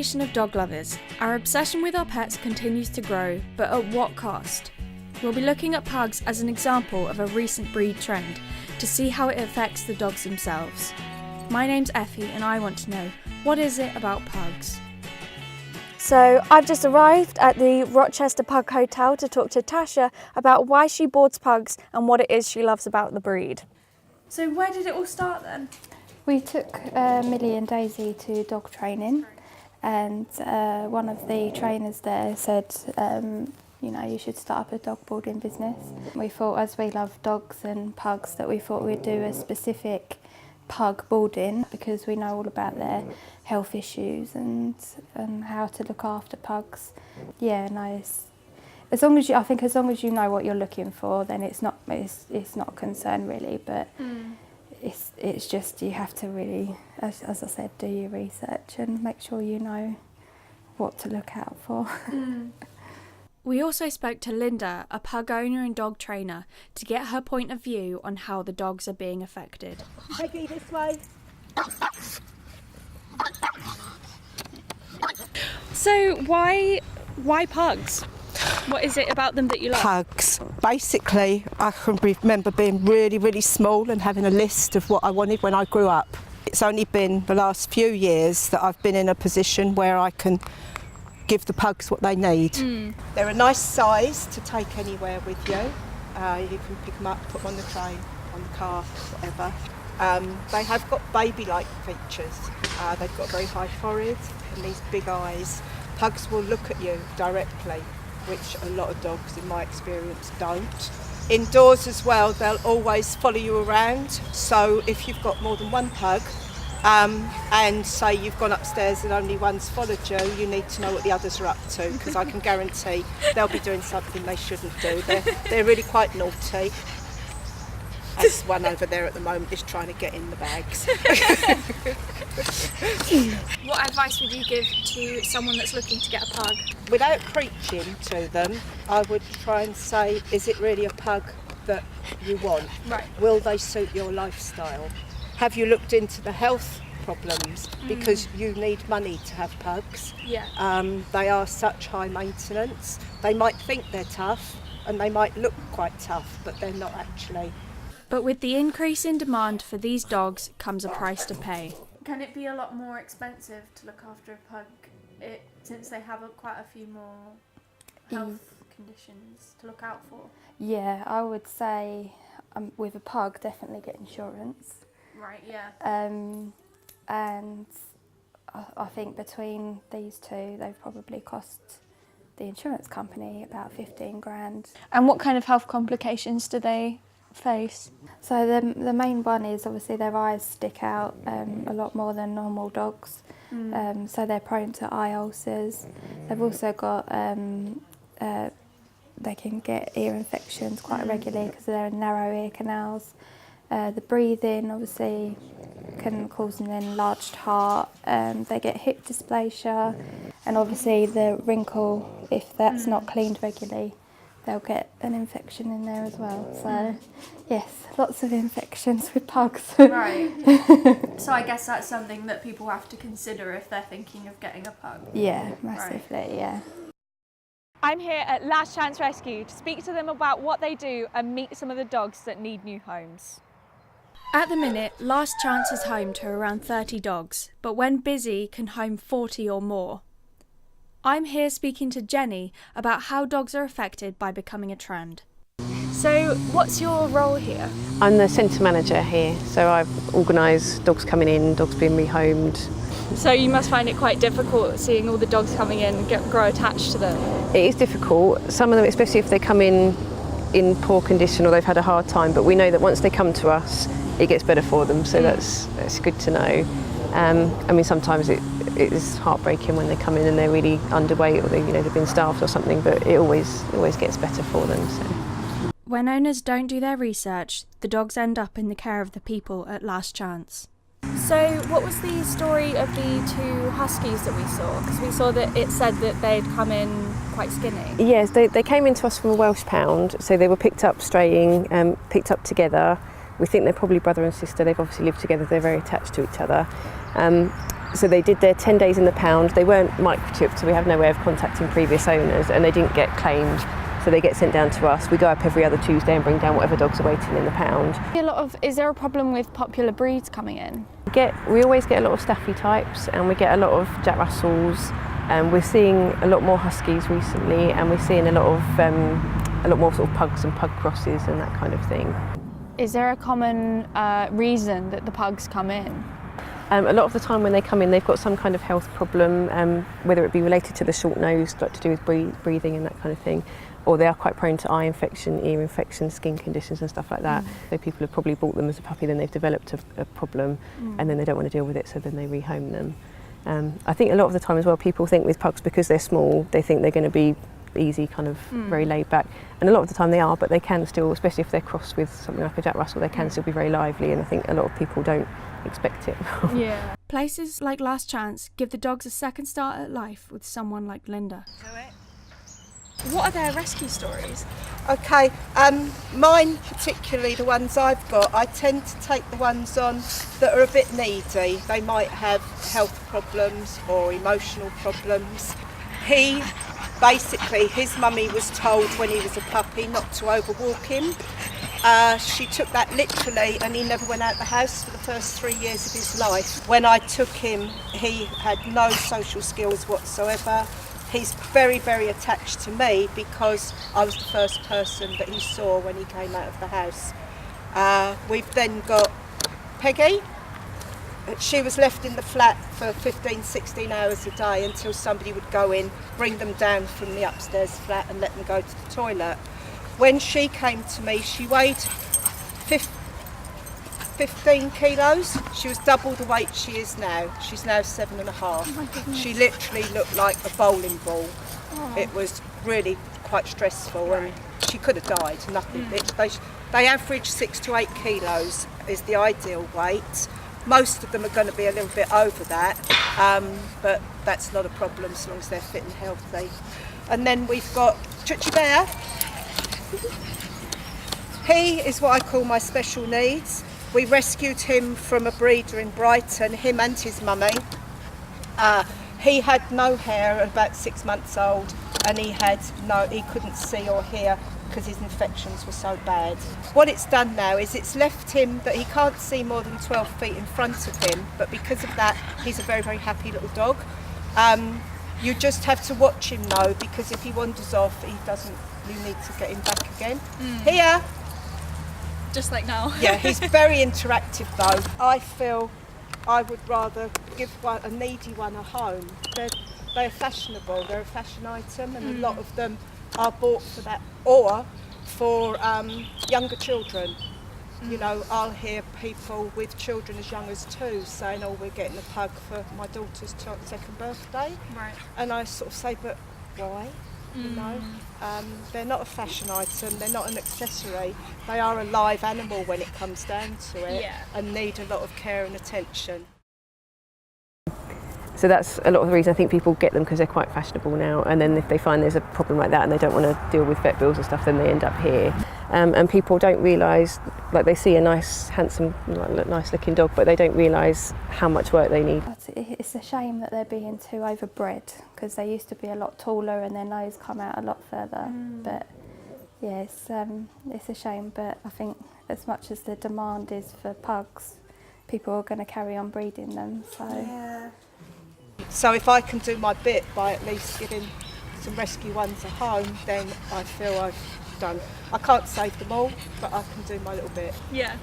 generation of dog lovers, our obsession with our pets continues to grow, but at what cost? We'll be looking at pugs as an example of a recent breed trend to see how it affects the dogs themselves. My name's Effie and I want to know, what is it about pugs? So I've just arrived at the Rochester Pug Hotel to talk to Tasha about why she boards pugs and what it is she loves about the breed. So where did it all start then? We took Millie and Daisy to dog training, and one of the trainers there said, you should start up a dog boarding business. We thought, as we love dogs and pugs, that we thought we'd do a specific pug boarding because we know all about their health issues and how to look after pugs. Yeah, nice. As long as you know what you're looking for, then it's not a concern really. But it's just you have to really, as I said, do your research and make sure you know what to look out for. We also spoke to Linda, a pug owner and dog trainer, to get her point of view on how the dogs are being affected. Peggy, this way. So why pugs? What is it about them that you like? Pugs. Basically, I can remember being really, really small and having a list of what I wanted when I grew up. It's only been the last few years that I've been in a position where I can give the pugs what they need. They're a nice size to take anywhere with you. You can pick them up, put them on the train, on the car, whatever. They have got baby-like features. They've got a very high forehead and these big eyes. Pugs will look at you directly, which a lot of dogs, in my experience, don't. Indoors as well, they'll always follow you around. So if you've got more than one pug, and say you've gone upstairs and only one's followed you, you need to know what the others are up to, because I can guarantee they'll be doing something they shouldn't do. They're really quite naughty. As one over there at the moment is trying to get in the bags. What advice would you give to someone that's looking to get a pug? Without preaching to them, I would try and say, is it really a pug that you want? Right. Will they suit your lifestyle? Have you looked into the health problems? Because you need money to have pugs. Yeah. They are such high maintenance. They might think they're tough and they might look quite tough, but they're not actually. But with the increase in demand for these dogs comes a price to pay. Can it be a lot more expensive to look after a pug since they have quite a few more health conditions to look out for? Yeah, I would say with a pug, definitely get insurance. Right, yeah. And I think between these two, they've probably cost the insurance company about 15 grand. And what kind of health complications do they face? So the main one is obviously their eyes stick out a lot more than normal dogs, so they're prone to eye ulcers. They've also got they can get ear infections quite regularly because of their narrow ear canals. The breathing obviously can cause an enlarged heart. They get hip dysplasia, and obviously the wrinkle, if that's not cleaned regularly, they'll get an infection in there as well. So yes, lots of infections with pugs. Right. So I guess that's something that people have to consider if they're thinking of getting a pug. Yeah, massively, yeah. I'm here at Last Chance Rescue to speak to them about what they do and meet some of the dogs that need new homes. At the minute, Last Chance is home to around 30 dogs, but when busy can home 40 or more. I'm here speaking to Jenny about how dogs are affected by becoming a trend. So what's your role here? I'm the centre manager here, so I've organised dogs coming in, dogs being rehomed. So you must find it quite difficult seeing all the dogs coming in and grow attached to them. It is difficult, some of them, especially if they come in poor condition or they've had a hard time, but we know that once they come to us, it gets better for them, so that's good to know. I mean, sometimes it is heartbreaking when they come in and they're really underweight or they've been starved or something, but it always gets better for them. So. When owners don't do their research, the dogs end up in the care of the people at Last Chance. So what was the story of the two huskies that we saw? Because we saw that it said that they'd come in quite skinny. Yes, they came into us from a Welsh pound, so they were picked up straying, picked up together. We think they're probably brother and sister. They've obviously lived together. They're very attached to each other. So they did their 10 days in the pound. They weren't microchipped, so we have no way of contacting previous owners, and they didn't get claimed. So they get sent down to us. We go up every other Tuesday and bring down whatever dogs are waiting in the pound. Is there a problem with popular breeds coming in? We always get a lot of Staffy types, and we get a lot of Jack Russells. We're seeing a lot more Huskies recently, and we're seeing a lot more sort of Pugs and Pug crosses and that kind of thing. Is there a common reason that the pugs come in? A lot of the time when they come in, they've got some kind of health problem, whether it be related to the short nose, like to do with breathing and that kind of thing, or they are quite prone to eye infection, ear infection, skin conditions and stuff like that. So people have probably bought them as a puppy, then they've developed a problem, and then they don't want to deal with it, so then they rehome them. I think a lot of the time as well, people think with pugs, because they're small, they think they're going to be easy, kind of very laid back, and a lot of the time they are, but they can still, especially if they're crossed with something like a Jack Russell, they can still be very lively, and I think a lot of people don't expect it. Yeah. Places like Last Chance give the dogs a second start at life with someone like Linda. What are their rescue stories? Okay, mine particularly, the ones I've got, I tend to take the ones on that are a bit needy. They might have health problems or emotional problems. His mummy was told when he was a puppy not to overwalk him. She took that literally, and he never went out the house for the first 3 years of his life. When I took him, he had no social skills whatsoever. He's very, very attached to me because I was the first person that he saw when he came out of the house. We've then got Peggy. She was left in the flat for 15, 16 hours a day until somebody would go in, bring them down from the upstairs flat and let them go to the toilet. When she came to me, she weighed 15 kilos. She was double the weight she is now. She's now 7.5. Oh, she literally looked like a bowling ball. It was really quite stressful, and she could have died. Nothing. They average 6 to 8 kilos is the ideal weight. Most of them are going to be a little bit over that, but that's not a problem as long as they're fit and healthy. And then we've got Chuchi Bear. He is what I call my special needs. We rescued him from a breeder in Brighton, him and his mummy. He had no hair at about 6 months old, and he couldn't see or hear because his infections were so bad. What it's done now is it's left him that he can't see more than 12 feet in front of him, but because of that, he's a very, very happy little dog. You just have to watch him though, because if he wanders off, you need to get him back again. Here! Just like now. Yeah, he's very interactive though. I feel I would rather give a needy one a home. They're fashionable, they're a fashion item, and a lot of them are bought for that, or for younger children. You know, I'll hear people with children as young as 2 saying, oh, we're getting a pug for my daughter's 2nd birthday. Right. And I sort of say, but why? You know, they're not a fashion item, they're not an accessory. They are a live animal when it comes down to it, and need a lot of care and attention. So that's a lot of the reason I think people get them, because they're quite fashionable now, and then if they find there's a problem like that and they don't want to deal with vet bills and stuff, then they end up here. And people don't realise, like they see a nice, handsome, nice looking dog, but they don't realise how much work they need. It's a shame that they're being too overbred, because they used to be a lot taller and their nose come out a lot further. But yeah, it's a shame, but I think as much as the demand is for pugs, people are going to carry on breeding them. So if I can do my bit by at least giving some rescue ones a home, then I feel I've done. I can't save them all, but I can do my little bit. Yeah.